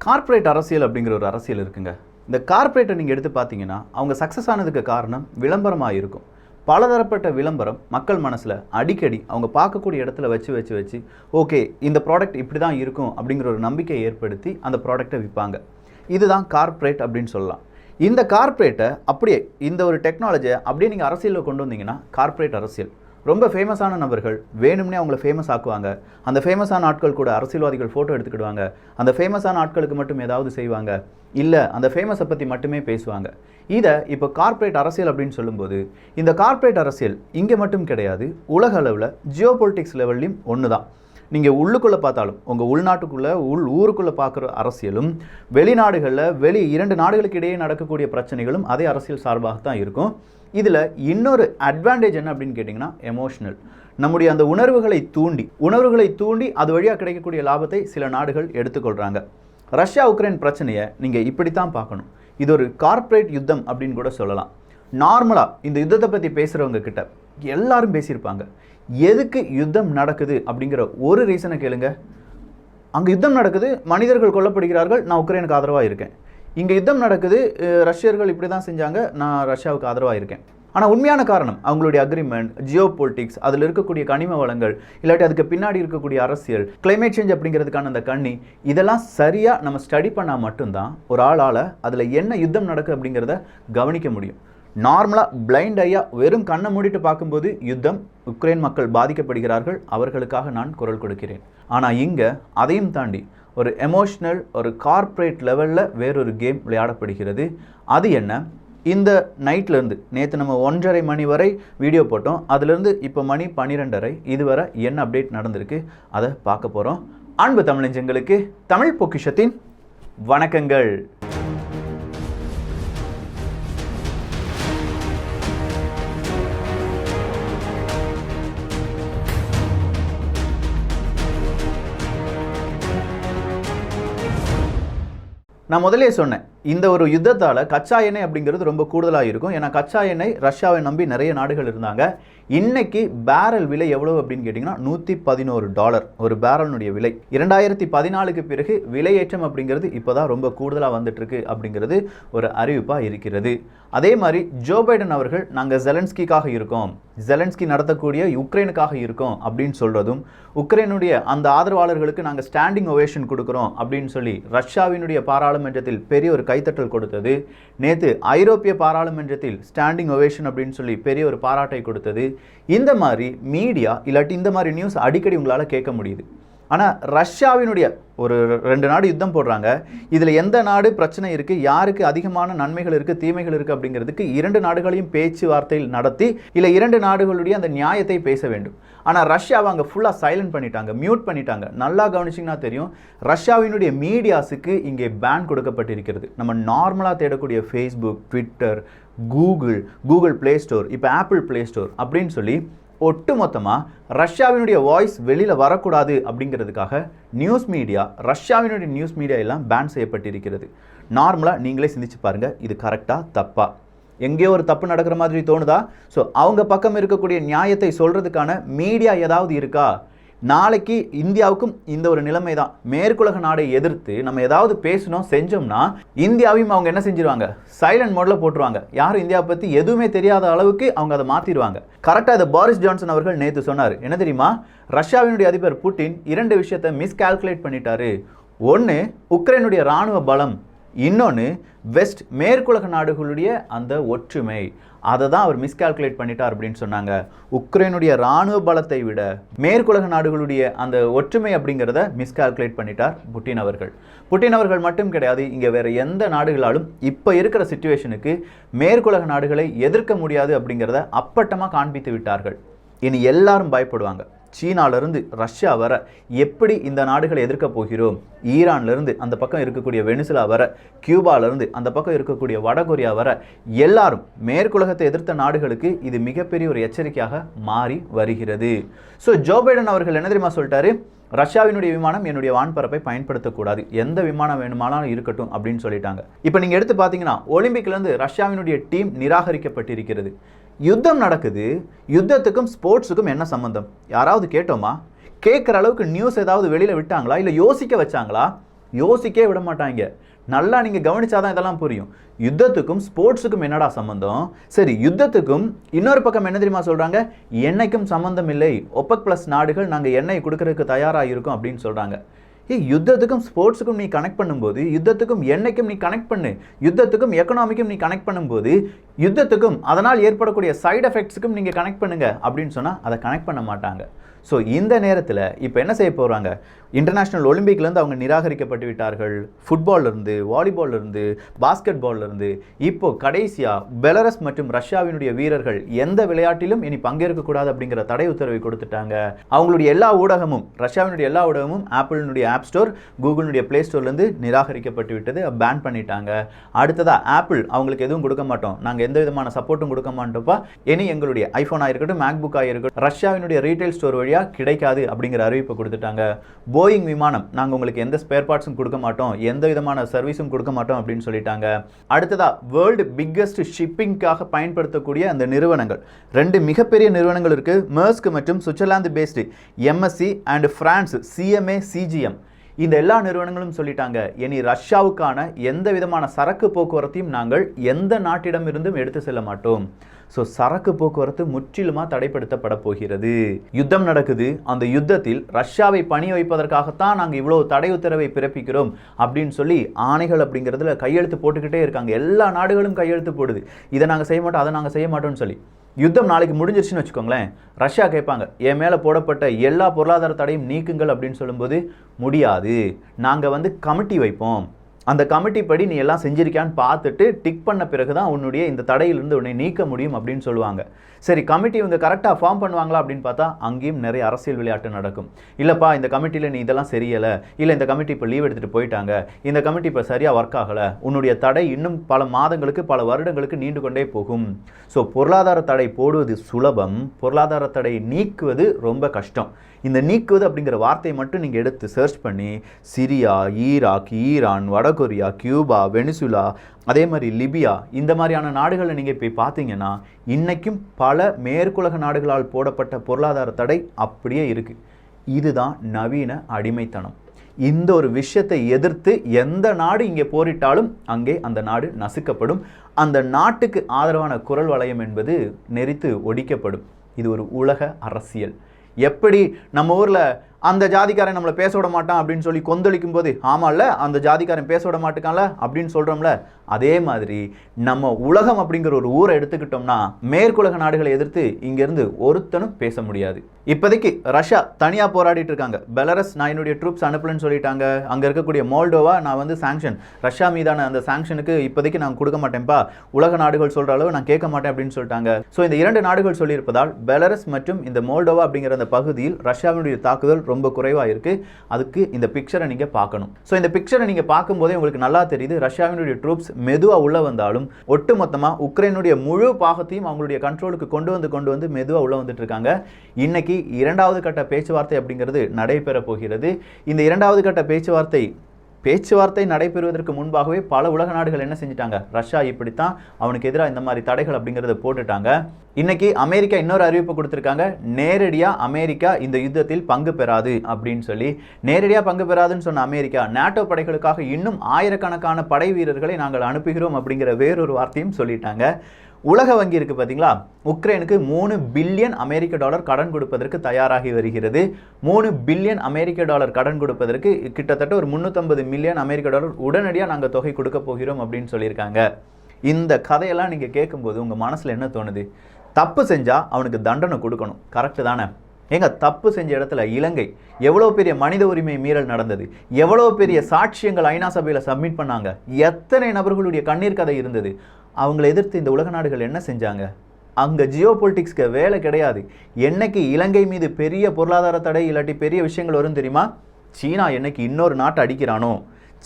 Corporate அரசியல் அப்படிங்கிற ஒரு அரசியல் இருக்குங்க. இந்த கார்ப்பரேட்டை நீங்கள் எடுத்து பார்த்தீங்கன்னா அவங்க சக்ஸஸ் ஆனதுக்கு காரணம் விளம்பரமாக இருக்கும். பலதரப்பட்ட விளம்பரம் மக்கள் மனசில் அடிக்கடி அவங்க பார்க்கக்கூடிய இடத்துல வச்சு ஓகே இந்த ப்ராடக்ட் இப்படி தான் இருக்கும் அப்படிங்கிற ஒரு நம்பிக்கையை ஏற்படுத்தி அந்த ப்ராடக்டை விற்பாங்க. இதுதான் கார்ப்பரேட் அப்படின்னு சொல்லலாம். இந்த கார்ப்பரேட்டை அப்படியே இந்த ஒரு டெக்னாலஜியை அப்படியே நீங்கள் அரசியலில் கொண்டு வந்தீங்கன்னா கார்ப்பரேட் அரசியல். ரொம்ப ஃபேமஸான நபர்கள் வேணும்னே அவங்கள ஃபேமஸ் ஆக்குவாங்க. அந்த ஃபேமஸான ஆட்கள் கூட அரசியல்வாதிகள் ஃபோட்டோ எடுத்துக்கிடுவாங்க. அந்த ஃபேமஸான ஆட்களுக்கு மட்டும் ஏதாவது செய்வாங்க, இல்லை அந்த ஃபேமஸை பற்றி மட்டுமே பேசுவாங்க. இதை இப்போ கார்ப்பரேட் அரசியல் அப்படின்னு சொல்லும்போது இந்த கார்ப்பரேட் அரசியல் இங்கே மட்டும் கிடையாது, உலக அளவில் ஜியோ பொலிட்டிக்ஸ் லெவல்லையும் ஒன்று தான். நீங்கள் உள்ளுக்குள்ளே பார்த்தாலும் உங்கள் உள்நாட்டுக்குள்ளே ஊருக்குள்ளே பார்க்குற அரசியலும் வெளிநாடுகளில் இரண்டு நாடுகளுக்கு இடையே நடக்கக்கூடிய பிரச்சனைகளும் அதே அரசியல் சார்பாகத்தான் இருக்கும். இதில் இன்னொரு அட்வான்டேஜ் என்ன அப்படின்னு கேட்டிங்கன்னா எமோஷ்னல். நம்முடைய அந்த உணர்வுகளை தூண்டி அது வழியாக கிடைக்கக்கூடிய லாபத்தை சில நாடுகள் எடுத்துக்கொள்கிறாங்க. ரஷ்யா உக்ரைன் பிரச்சனையை நீங்கள் இப்படித்தான் பார்க்கணும். இது ஒரு கார்ப்பரேட் யுத்தம் அப்படின்னு கூட சொல்லலாம். நார்மலாக இந்த யுத்தத்தை பற்றி பேசுகிறவங்க கிட்ட எல்லாரும் பேசியிருப்பாங்க. எதுக்கு யுத்தம் நடக்குது அப்படிங்கிற ஒரு ரீசனை கேளுங்க. அங்கே யுத்தம் நடக்குது, மனிதர்கள் கொல்லப்படுகிறார்கள், நான் உக்ரைனுக்கு ஆதரவாக இருக்கேன். இங்கே யுத்தம் நடக்குது, ரஷ்யர்கள் இப்படி தான் செஞ்சாங்க, நான் ரஷ்யாவுக்கு ஆதரவாக இருக்கேன். ஆனால் உண்மையான காரணம் அவங்களுடைய அக்ரிமெண்ட், ஜியோ பொலிட்டிக்ஸ், அதில் இருக்கக்கூடிய கனிம வளங்கள், இல்லாட்டி அதுக்கு பின்னாடி இருக்கக்கூடிய அரசியல், கிளைமேட் சேஞ்ச் அப்படிங்கிறதுக்கான அந்த கண்ணி, இதெல்லாம் சரியாக நம்ம ஸ்டடி பண்ணால் மட்டும்தான் ஒரு ஆளால் அதில் என்ன யுத்தம் நடக்குது அப்படிங்கிறத கவனிக்க முடியும். நார்மலாக பிளைண்ட் ஐயாக வெறும் கண்ணை மூடிட்டு பார்க்கும்போது யுத்தம், உக்ரைன் மக்கள் பாதிக்கப்படுகிறார்கள், அவர்களுக்காக நான் குரல் கொடுக்கிறேன். ஆனால் இங்கே அதையும் தாண்டி ஒரு எமோஷ்னல், ஒரு கார்ப்பரேட் லெவலில் வேறொரு கேம் விளையாடப்படுகிறது. அது என்ன? இந்த நைட்லேருந்து நேற்று நம்ம 1:30 மணி வரை வீடியோ போட்டோம். அதுலேருந்து இப்போ மணி 12:30 இதுவரை என்ன அப்டேட் நடந்திருக்கு அதை பார்க்க போகிறோம். அன்பு தமிழஞ்சங்களுக்கு தமிழ் பொக்கிஷத்தின் வணக்கங்கள். நான் முதலே சொன்னேன், இந்த ஒரு யுத்தத்தால் கச்சா எண்ணெய் அப்படிங்கிறது ரொம்ப கூடுதலாக இருக்கும். ஏன்னா கச்சா எண்ணெய் ரஷ்யாவை நம்பி நிறைய நாடுகள் இருந்தாங்க. இன்னைக்கு பேரல் விலை எவ்வளவு அப்படின்னு கேட்டிங்கன்னா $111 ஒரு பேரலுடைய விலை. 2014க்கு பிறகு விலையேற்றம் அப்படிங்கிறது இப்போ தான் ரொம்ப கூடுதலாக வந்துட்டுருக்கு அப்படிங்கிறது ஒரு அறிவிப்பாக இருக்கிறது. அதே மாதிரி ஜோ பைடன் அவர்கள் நாங்கள் ஜெலன்ஸ்கிக்காக இருக்கோம், ஜெலன்ஸ்கி நடத்தக்கூடிய உக்ரைனுக்காக இருக்கோம் அப்படின்னு சொல்கிறதும், உக்ரைனுடைய அந்த ஆதரவாளர்களுக்கு நாங்கள் ஸ்டாண்டிங் ஒவேஷன் கொடுக்குறோம் அப்படின்னு சொல்லி ரஷ்யாவினுடைய பாராளுமன்றத்தில் பெரிய ஒரு கைத்தட்டல் கொடுத்தது. நேற்று ஐரோப்பிய பாராளுமன்றத்தில் ஸ்டாண்டிங் ஒவேஷன் அப்படின்னு சொல்லி பெரிய ஒரு பாராட்டை கொடுத்தது. இந்த மாதிரி மீடியா இல்லாட்டி இந்த மாதிரி நியூஸ் அடிக்கடி உங்களால் கேட்க முடியுது. ஆனால் ரஷ்யாவினுடைய ஒரு 2 நாடு யுத்தம் போடுறாங்க. இதில் எந்த நாடு பிரச்சனை இருக்குது, யாருக்கு அதிகமான நன்மைகள் இருக்குது, தீமைகள் இருக்குது அப்படிங்கிறதுக்கு 2 நாடுகளையும் பேச்சுவார்த்தையில் நடத்தி இல்லை 2 நாடுகளுடைய அந்த நியாயத்தை பேச வேண்டும். ஆனால் ரஷ்யாவை அங்கே ஃபுல்லாக சைலண்ட் பண்ணிட்டாங்க, மியூட் பண்ணிட்டாங்க. நல்லா கவனிச்சிங்கன்னா தெரியும், ரஷ்யாவினுடைய மீடியாஸுக்கு இங்கே பேன் கொடுக்கப்பட்டிருக்கிறது. நம்ம நார்மலாக தேடக்கூடிய Facebook, Twitter, Google play store, இப்போ ஆப்பிள் ப்ளே ஸ்டோர் அப்படின்னு சொல்லி ஒட்டுமொத்தமாக ரஷ்யாவினுடைய வாய்ஸ் வெளியில் வரக்கூடாது அப்படிங்கிறதுக்காக ரஷ்யாவினுடைய நியூஸ் மீடியா எல்லாம் பேன் செய்யப்பட்டிருக்கிறது. நார்மலாக நீங்களே சிந்திச்சு பாருங்கள், இது கரெக்டாக தப்பா? எங்கேயோ ஒரு தப்பு நடக்கிற மாதிரி தோணுதா? ஸோ அவங்க பக்கம் இருக்கக்கூடிய நியாயத்தை சொல்கிறதுக்கான மீடியா ஏதாவது இருக்கா? நாளைக்கு இந்தியாவுக்கும் இந்த ஒரு நிலைமை தான். மேற்குலக நாடை எதிர்த்து நம்ம ஏதாவது பேசணும் செஞ்சோம்னா இந்தியாவையும் அவங்க என்ன செஞ்சிருவாங்க, சைலண்ட் மோடில் போட்டுருவாங்க. யாரும் இந்தியாவை பற்றி எதுவுமே தெரியாத அளவுக்கு அவங்க அதை மாற்றிடுவாங்க. கரெக்டாக இதை பாரிஸ் ஜான்சன் அவர்கள் நேற்று சொன்னார். என்ன தெரியுமா? ரஷ்யாவினுடைய அதிபர் புட்டின் 2 விஷயத்தை மிஸ்கால்குலேட் பண்ணிட்டாரு. ஒன்று உக்ரைனுடைய இராணுவ பலம், இன்னொன்று மேற்குலக நாடுகளுடைய அந்த ஒற்றுமை. அதை தான் அவர் மிஸ்கால்குலேட் பண்ணிட்டார் அப்படின்னு சொன்னாங்க. உக்ரைனுடைய இராணுவ பலத்தை விட மேற்குலக நாடுகளுடைய அந்த ஒற்றுமை அப்படிங்கிறத மிஸ்கால்குலேட் பண்ணிட்டார் புட்டின் அவர்கள் மட்டும் கிடையாது, இங்கே வேறு எந்த நாடுகளாலும் இப்போ இருக்கிற சிச்சுவேஷனுக்கு மேற்குலக நாடுகளை எதிர்க்க முடியாது அப்படிங்கிறத அப்பட்டமாக காண்பித்து விட்டார்கள். இனி எல்லாரும் பயப்படுவாங்க. சீனாவிலிருந்து ரஷ்யா வர எப்படி இந்த நாடுகளை எதிர்க்க போகிறோம், ஈரான்லேருந்து அந்த பக்கம் இருக்கக்கூடிய வெனிசுலா வர, கியூபாவிலேருந்து அந்த பக்கம் இருக்கக்கூடிய வடகொரியா வர, எல்லாரும் மேற்குலகத்தை எதிர்த்த நாடுகளுக்கு இது மிகப்பெரிய ஒரு எச்சரிக்கையாக மாறி வருகிறது. ஸோ ஜோ பைடன் அவர்கள் என்ன தெரியுமா சொல்லிட்டாரு? ரஷ்யாவினுடைய விமானம் என்னுடைய வான்பரப்பை பயன்படுத்தக்கூடாது, எந்த விமானம் வேணுமானாலும் இருக்கட்டும் அப்படின்னு சொல்லிட்டாங்க. இப்போ நீங்கள் எடுத்து பார்த்தீங்கன்னா ஒலிம்பிக்லேருந்து ரஷ்யாவினுடைய டீம் நிராகரிக்கப்பட்டிருக்கிறது. யுத்தம் நடக்குது, யுத்தத்துக்கும் ஸ்போர்ட்ஸுக்கும் என்ன சம்பந்தம்? யாராவது கேட்டோமா? கேட்குற அளவுக்கு நியூஸ் ஏதாவது வெளியில் விட்டாங்களா? இல்லை யோசிக்க வச்சாங்களா? யோசிக்கவே விட மாட்டாங்க. நல்லா நீங்கள் கவனிச்சாதான் இதெல்லாம் புரியும். யுத்தத்துக்கும் ஸ்போர்ட்ஸுக்கும் என்னடா சம்பந்தம்? சரி, யுத்தத்துக்கும் இன்னொரு பக்கம் என்ன தெரியுமா சொல்கிறாங்க? எண்ணெய்க்கும் சம்பந்தம் இல்லை, OPEC+ நாடுகள் நாங்கள் எண்ணெய் கொடுக்கறதுக்கு தயாராக இருக்கோம் அப்படின்னு சொல்கிறாங்க. யுத்தத்துக்கும் ஸ்போர்ட்ஸுக்கும் நீ கனெக்ட் பண்ணும்போது, யுத்தத்துக்கும் எண்ணெய்க்கும் நீ கனெக்ட் பண்ணு, யுத்தத்துக்கும் எக்கனாமிக்கும் நீ கனெக்ட் பண்ணும்போது, யுத்தத்துக்கும் அதனால் ஏற்படக்கூடிய சைடு எஃபெக்ட்ஸுக்கும் நீங்கள் கனெக்ட் பண்ணுங்க அப்படின்னு சொன்னால் அதை கனெக்ட் பண்ண மாட்டாங்க. ஸோ இந்த நேரத்தில் இப்போ என்ன செய்ய போகிறாங்க? இன்டர்நேஷ்னல் ஒலிம்பிக்லேருந்து அவங்க நிராகரிக்கப்பட்டு விட்டார்கள். ஃபுட்பால்லேருந்து, வாலிபால்லேருந்து, பாஸ்கெட்பால்லேருந்து, இப்போது கடைசியாக பெலரஸ் மற்றும் ரஷ்யாவினுடைய வீரர்கள் எந்த விளையாட்டிலும் இனி பங்கேற்கக்கூடாது அப்படிங்கிற தடை உத்தரவை கொடுத்துட்டாங்க. அவங்களுடைய எல்லா ஊடகமும், ரஷ்யாவினுடைய எல்லா ஊடகமும் ஆப்பிளினுடைய ஆப் ஸ்டோர், கூகுளினுடைய ப்ளே ஸ்டோர்லேருந்து நிராகரிக்கப்பட்டு விட்டது, பேன் பண்ணிட்டாங்க. அடுத்ததாக ஆப்பிள் அவங்களுக்கு எதுவும் கொடுக்க மாட்டோம், நாங்கள் எந்த விதமான சப்போர்ட்டும் கொடுக்க மாட்டோம்ப்பா, இனி எங்களுடைய ஐஃபோனாக இருக்கட்டும், மேக்புக்காக இருக்கட்டும், ரஷ்யாவினுடைய ரீட்டைல் ஸ்டோர் வழியாக கிடைக்காது அப்படிங்கிற அறிவிப்பை கொடுத்துட்டாங்க. போயிங் விமானம், நாங்கள் உங்களுக்கு எந்த ஸ்பேர் பார்ட்ஸும் கொடுக்க மாட்டோம், எந்த விதமான சர்வீஸும் கொடுக்க மாட்டோம் அப்படின்னு சொல்லிட்டாங்க. அடுத்ததா வேர்ல்டு பிக்கஸ்ட் ஷிப்பிங்காக பயன்படுத்தக்கூடிய அந்த நிறுவனங்கள், 2 மிகப்பெரிய நிறுவனங்கள் இருக்கு. மெர்ஸ்க் மற்றும் Switzerland based MSC and France CMA CGM. இந்த எல்லா நிறுவனங்களும் சொல்லிட்டாங்க, இனி ரஷ்யாவுக்கான எந்த விதமான சரக்கு போக்குவரத்தையும் நாங்கள் எந்த நாட்டிடம் இருந்தும் எடுத்து செல்ல மாட்டோம். ஸோ சரக்கு போக்குவரத்து முற்றிலுமாக தடைப்படுத்தப்பட போகிறது. யுத்தம் நடக்குது, அந்த யுத்தத்தில் ரஷ்யாவை பணி வைப்பதற்காகத்தான் நாங்கள் இவ்வளோ தடை உத்தரவை பிறப்பிக்கிறோம் அப்படின்னு சொல்லி ஆணைகள் அப்படிங்கிறதுல கையெழுத்து போட்டுக்கிட்டே இருக்காங்க. எல்லா நாடுகளும் கையெழுத்து போடுது, இதை நாங்கள் செய்ய மாட்டோம், அதை நாங்கள் செய்ய மாட்டோம்னு சொல்லி. யுத்தம் நாளைக்கு முடிஞ்சிருச்சுன்னு வச்சுக்கோங்களேன், ரஷ்யா கேட்பாங்க, என் மேலே போடப்பட்ட எல்லா பொருளாதார தடையும் நீக்குங்கள் அப்படின்னு சொல்லும்போது முடியாது, நாங்கள் கமிட்டி வைப்போம், அந்த கமிட்டி படி நீ எல்லாம் செஞ்சிருக்கான்னு பார்த்துட்டு டிக் பண்ண பிறகு தான் உன்னுடைய இந்த தடையிலிருந்து உன்னை நீக்க முடியும் அப்படின்னு சொல்லுவாங்க. சரி, கமிட்டி இவங்க கரெக்டாக ஃபார்ம் பண்ணுவாங்களா அப்படின்னு பார்த்தா அங்கேயும் நிறைய அரசியல் விளையாட்டு நடக்கும். இல்லைப்பா, இந்த கமிட்டியில் நீ இதெல்லாம் சரியலை, இல்லை இந்த கமிட்டி இப்போ லீவ் எடுத்துகிட்டு போயிட்டாங்க, இந்த கமிட்டி இப்போ சரியாக ஒர்க் ஆகலை, உன்னுடைய தடை இன்னும் பல மாதங்களுக்கு பல வருடங்களுக்கு நீண்டு கொண்டே போகும். ஸோ பொருளாதார தடை போடுவது சுலபம், பொருளாதார தடை நீக்குவது ரொம்ப கஷ்டம். இந்த நீக்குவது அப்படிங்கிற வார்த்தையை மட்டும் நீங்கள் எடுத்து சர்ச் பண்ணி சிரியா, ஈராக், ஈரான், வடகொரியா, கியூபா, வெனிசுலா, அதே மாதிரி லிபியா, இந்த மாதிரியான நாடுகளை நீங்கள் போய் பார்த்தீங்கன்னா இன்றைக்கும் பல மேற்குலக நாடுகளால் போடப்பட்ட பொருளாதார தடை அப்படியே இருக்குது. இதுதான் நவீன அடிமைத்தனம். இந்த ஒரு விஷயத்தை எதிர்த்து எந்த நாடு இங்கே போரிட்டாலும் அங்கே அந்த நாடு நசுக்கப்படும். அந்த நாட்டுக்கு ஆதரவான குரல் வளையம் என்பது நெரித்து ஒடிக்கப்படும். இது ஒரு உலக அரசியல். எப்படி நம்ம ஊரில் அந்த ஜாதிக்காரன் நம்மளை பேச விட மாட்டான் அப்படின்னு சொல்லி கொந்தளிக்கும் போது, ஆமாம்ல அந்த ஜாதிக்காரன் பேச விட மாட்டேக்கான்ல அப்படின்னு சொல்கிறோம்ல, அதே மாதிரி நம்ம உலகம் அப்படிங்கிற ஒரு ஊரை எடுத்துக்கிட்டோம்னா மேற்குலக நாடுகளை எதிர்த்து இங்கேருந்து ஒருத்தனும் பேச முடியாது. இப்போதைக்கு ரஷ்யா தனியாக போராடிட்டு இருக்காங்க. பெலரஸ் நான் என்னுடைய ட்ரூப்ஸ் அனுப்பலன்னு சொல்லிட்டாங்க. அங்கே இருக்கக்கூடிய மோல்டோவா நான் சாங்ஷன், ரஷ்யா மீதான அந்த சாங்ஷனுக்கு இப்போதைக்கு நான் கொடுக்க மாட்டேன்ப்பா, உலக நாடுகள் சொல்கிற அளவு நான் கேட்க மாட்டேன் அப்படின்னு சொல்லிட்டாங்க. ஸோ இந்த 2 நாடுகள் சொல்லியிருப்பதால் பெலரஸ் மற்றும் இந்த மோல்டோவா அப்படிங்கிற அந்த பகுதியில் ரஷ்யாவினுடைய தாக்குதல் ரொம்ப குறைவாக இருக்குது. அதுக்கு இந்த பிக்சரை நீங்கள் பார்க்கணும். ஸோ இந்த பிக்சரை நீங்கள் பார்க்கும்போதே உங்களுக்கு நல்லா தெரியுது, ரஷ்யாவினுடைய ட்ரூப்ஸ் மெதுவாக உள்ள வந்தாலும் ஒட்டுமொத்தமாக உக்ரைனுடைய முழு பாகத்தையும் அவங்களுடைய கண்ட்ரோலுக்கு கொண்டு வந்து மெதுவாக உள்ள வந்துட்டு இருக்காங்க. இன்னைக்கு 2வது கட்ட பேச்சுவார்த்தை அப்படிங்கிறது நடைபெற போகிறது. இந்த 2வது கட்ட பேச்சுவார்த்தை நடைபெறுவதற்கு முன்பாகவே பல உலக நாடுகள் என்ன செஞ்சிட்டாங்க, ரஷ்யா இப்படித்தான், அவனுக்கு எதிராக இந்த மாதிரி தடைகள் அப்படிங்கிறத போட்டுட்டாங்க. இன்னைக்கு அமெரிக்கா இன்னொரு அறிவிப்பு கொடுத்துருக்காங்க, நேரடியாக அமெரிக்கா இந்த யுத்தத்தில் பங்கு பெறாது அப்படின்னு சொல்லி. நேரடியாக பங்கு பெறாதுன்னு சொன்ன அமெரிக்கா நாட்டோ படைகளுக்காக இன்னும் ஆயிரக்கணக்கான படை வீரர்களை நாங்கள் அனுப்புகிறோம் அப்படிங்கிற வேறொரு வார்த்தையும் சொல்லிட்டாங்க. உலக வங்கி இருக்குது பார்த்தீங்களா, உக்ரைனுக்கு $3 பில்லியன் கடன் கொடுப்பதற்கு தயாராகி வருகிறது. $3 பில்லியன் கடன் கொடுப்பதற்கு கிட்டத்தட்ட ஒரு $350 மில்லியன் உடனடியாக நாங்கள் தொகை கொடுக்க போகிறோம் அப்படின்னு சொல்லியிருக்காங்க. இந்த கதையெல்லாம் நீங்கள் கேட்கும்போது உங்கள் மனசில் என்ன தோணுது? தப்பு செஞ்சால் அவனுக்கு தண்டனை கொடுக்கணும், கரெக்டு தானே? ஏங்க, தப்பு செஞ்ச இடத்துல இலங்கை எவ்வளோ பெரிய மனித உரிமை மீறல் நடந்தது, எவ்வளோ பெரிய சாட்சியங்கள் ஐநா சபையில் சப்மிட் பண்ணாங்க, எத்தனை நபர்களுடைய கண்ணீர் கதை இருந்தது. அவங்களை எதிர்த்து இந்த உலக நாடுகள் என்ன செஞ்சாங்க? அங்கே ஜியோ பொலிட்டிக்ஸ்க்கு வேலை கிடையாது. என்னைக்கு இலங்கை மீது பெரிய பொருளாதார தடை இல்லாட்டி பெரிய விஷயங்கள் வரும் தெரியுமா? சீனா என்னைக்கு இன்னொரு நாட்டை அடிக்கிறானோ,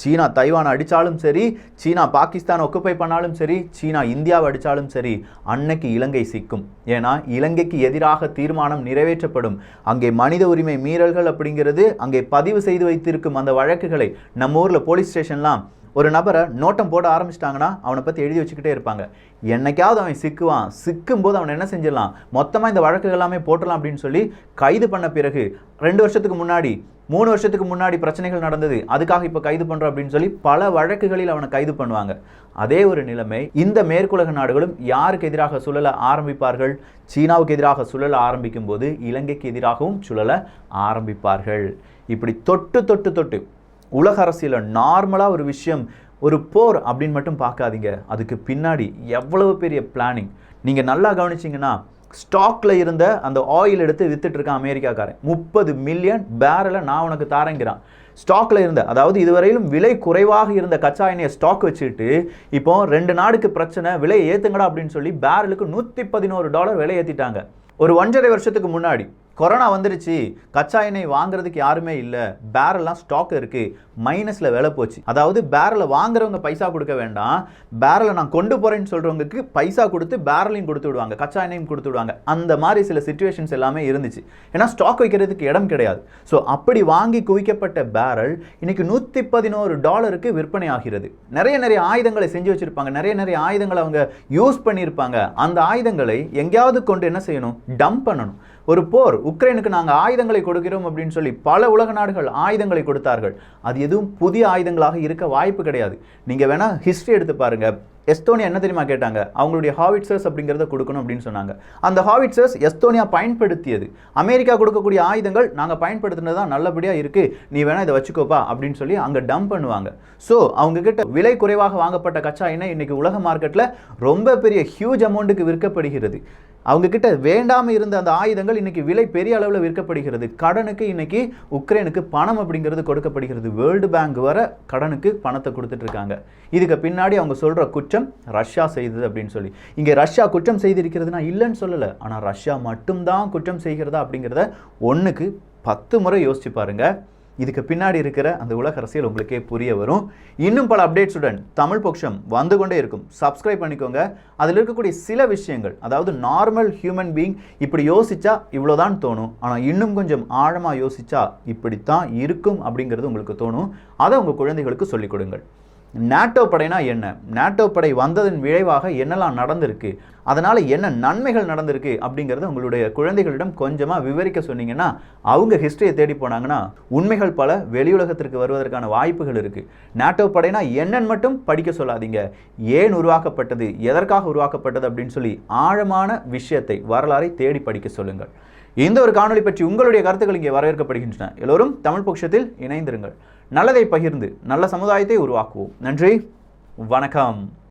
சீனா தைவான் அடித்தாலும் சரி, சீனா பாகிஸ்தான் ஒக்குப்பை பண்ணாலும் சரி, சீனா இந்தியாவை அடித்தாலும் சரி, அன்னைக்கு இலங்கை சிக்கும். ஏன்னா இலங்கைக்கு எதிராக தீர்மானம் நிறைவேற்றப்படும். அங்கே மனித உரிமை மீறல்கள் அப்படிங்கிறது அங்கே பதிவு செய்து வைத்திருக்கும் அந்த வழக்குகளை நம்ம ஊரில் போலீஸ் ஸ்டேஷன்லாம் ஒரு நபரை நோட்டம் போட ஆரம்பிச்சிட்டாங்கன்னா அவனை பற்றி எழுதி வச்சுக்கிட்டே இருப்பாங்க. என்னைக்காவது அவன் சிக்குவான், சிக்கும்போது அவனை என்ன செஞ்சிடலாம், மொத்தமாக இந்த வழக்குகள் எல்லாமே போட்டலாம் அப்படின்னு சொல்லி கைது பண்ண பிறகு 2 வருஷத்துக்கு முன்னாடி 3 வருஷத்துக்கு முன்னாடி பிரச்சனைகள் நடந்தது, அதுக்காக இப்போ கைது பண்ணுறோம் அப்படின்னு சொல்லி பல வழக்குகளில் அவனை கைது பண்ணுவாங்க. அதே ஒரு நிலைமை இந்த மேற்குலக நாடுகளும் யாருக்கு எதிராக சுழல ஆரம்பிப்பார்கள்? சீனாவுக்கு எதிராக சுழல ஆரம்பிக்கும் போது இலங்கைக்கு எதிராகவும் சுழல ஆரம்பிப்பார்கள். இப்படி தொட்டு தொட்டு தொட்டு உலக அரசியலில் நார்மலாக ஒரு விஷயம், ஒரு போர் அப்படின்னு மட்டும் பார்க்காதீங்க. அதுக்கு பின்னாடி எவ்வளவு பெரிய பிளானிங். நீங்கள் நல்லா கவனிச்சிங்கன்னா, ஸ்டாக்ல இருந்த அந்த ஆயில் எடுத்து வித்துட்டு இருக்கான் அமெரிக்காக்காரன். 30 மில்லியன் பேரலை நான் உனக்கு தாரங்கிறான். ஸ்டாக்ல இருந்த, அதாவது இதுவரையிலும் விலை குறைவாக இருந்த கச்சா எண்ணெயை ஸ்டாக் வச்சுட்டு இப்போ 2 நாடுக்கு பிரச்சனை, விலையை ஏற்றுங்கடா அப்படின்னு சொல்லி பேரலுக்கு $111 விலை ஏற்றிட்டாங்க. ஒரு 1.5 வருஷத்துக்கு முன்னாடி கொரோனா வந்துருச்சு, கச்சா எண்ணெய் வாங்குறதுக்கு யாருமே இல்லை, பேரல்லாம் ஸ்டாக் இருக்கு, மைனஸில் விலை போச்சு. அதாவது பேரலை வாங்குறவங்க பைசா கொடுக்க வேண்டாம், பேரலை நான் கொண்டு போறேன்னு சொல்றவங்களுக்கு பைசா கொடுத்து பேரலையும் கொடுத்து விடுவாங்க, கச்சா எண்ணெயும் கொடுத்து விடுவாங்க. அந்த மாதிரி சில சிச்சுவேஷன்ஸ் எல்லாமே இருந்துச்சு. ஏன்னா ஸ்டாக் வைக்கிறதுக்கு இடம் கிடையாது. ஸோ அப்படி வாங்கி குவிக்கப்பட்ட பேரல் இன்னைக்கு $111 விற்பனை ஆகிறது. நிறைய ஆயுதங்களை செஞ்சு வச்சிருப்பாங்க, நிறைய ஆயுதங்களை அவங்க யூஸ் பண்ணியிருப்பாங்க. அந்த ஆயுதங்களை எங்கேயாவது கொண்டு என்ன செய்யணும்? டம்ப் பண்ணணும். ஒரு போர், உக்ரைனுக்கு நாங்கள் ஆயுதங்களை கொடுக்கிறோம் அப்படின்னு சொல்லி பல உலக நாடுகள் ஆயுதங்களை கொடுத்தார்கள். அது எதுவும் புதிய ஆயுதங்களாக இருக்க வாய்ப்பு கிடையாது. நீங்கள் வேணா ஹிஸ்ட்ரி எடுத்து பாருங்க. எஸ்தோனியா என்ன தெரியுமா கேட்டாங்க? அவங்களுடைய ஹாவிட்சர்ஸ் அப்படிங்கிறத கொடுக்கணும் அப்படின்னு சொன்னாங்க. அந்த ஹாவிட்சர்ஸ் எஸ்தோனியா பயன்படுத்தியது. அமெரிக்கா கொடுக்கக்கூடிய ஆயுதங்கள் நாங்கள் பயன்படுத்தினது தான் நல்லபடியாக இருக்குது, நீ வேணா இதை வச்சுக்கோப்பா அப்படின்னு சொல்லி அங்கே டம்ப் பண்ணுவாங்க. ஸோ அவங்க கிட்ட விலை குறைவாக வாங்கப்பட்ட கச்சா எண்ணெய் இன்னைக்கு உலக மார்க்கெட்டில் ரொம்ப பெரிய ஹியூஜ் அமௌண்ட்டுக்கு விற்கப்படுகிறது. அவங்க கிட்ட வேண்டாம இருந்த அந்த ஆயுதங்கள் இன்னைக்கு விலை பெரிய அளவில் விற்கப்படுகிறது. கடனுக்கு இன்னைக்கு உக்ரைனுக்கு பணம் அப்படிங்கிறது கொடுக்கப்படுகிறது. வேர்ல்டு பேங்க் வர கடனுக்கு பணத்தை கொடுத்துட்டு இருக்காங்க. இதுக்கு பின்னாடி அவங்க சொல்ற குற்றம் ரஷ்யா செய்தது அப்படின்னு சொல்லி. இங்கே ரஷ்யா குற்றம் செய்திருக்கிறதுனா இல்லைன்னு சொல்லலை, ஆனால் ரஷ்யா மட்டும்தான் குற்றம் செய்கிறதா அப்படிங்கிறத 1க்கு 10 முறை யோசிச்சு பாருங்க. இதுக்கு பின்னாடி இருக்கிற அந்த உலக அரசியல் உங்களுக்கே புரிய வரும். இன்னும் பல அப்டேட்ஸுடன் தமிழ் பொக்கிஷம் வந்து கொண்டே இருக்கும். சப்ஸ்கிரைப் பண்ணிக்கோங்க. அதில் இருக்கக்கூடிய சில விஷயங்கள், அதாவது நார்மல் ஹியூமன் பீயிங் இப்படி யோசிச்சா இவ்வளோதான் தோணும், ஆனால் இன்னும் கொஞ்சம் ஆழமாக யோசிச்சா இப்படித்தான் இருக்கும் அப்படிங்கிறது உங்களுக்கு தோணும். அதை உங்கள் குழந்தைகளுக்கு சொல்லிக் கொடுங்கள். நேட்டோ படைனா என்ன, நேட்டோ படை வந்ததன் விளைவாக என்னெல்லாம் நடந்திருக்கு, அதனால் என்ன நன்மைகள் நடந்திருக்கு அப்படிங்கிறத உங்களுடைய குழந்தைகளிடம் கொஞ்சமாக விவரிக்க சொன்னீங்கன்னா, அவங்க ஹிஸ்டரியை தேடி போனாங்கன்னா உண்மைகள் பல வெளியுலகத்திற்கு வருவதற்கான வாய்ப்புகள் இருக்குது. நேட்டோ படைனா என்னன்னு மட்டும் படிக்க சொல்லாதீங்க, ஏன் உருவாக்கப்பட்டது, எதற்காக உருவாக்கப்பட்டது அப்படின்னு சொல்லி ஆழமான விஷயத்தை, வரலாறை தேடி படிக்க சொல்லுங்கள். இந்த ஒரு காணொலி பற்றி உங்களுடைய கருத்துக்கள் இங்கே வரவேற்கப்படுகின்றன. எல்லோரும் தமிழ் பொக்கிஷத்தில் இணைந்திருங்கள். நல்லதை பகிர்ந்து நல்ல சமுதாயத்தை உருவாக்குவோம். நன்றி, வணக்கம்.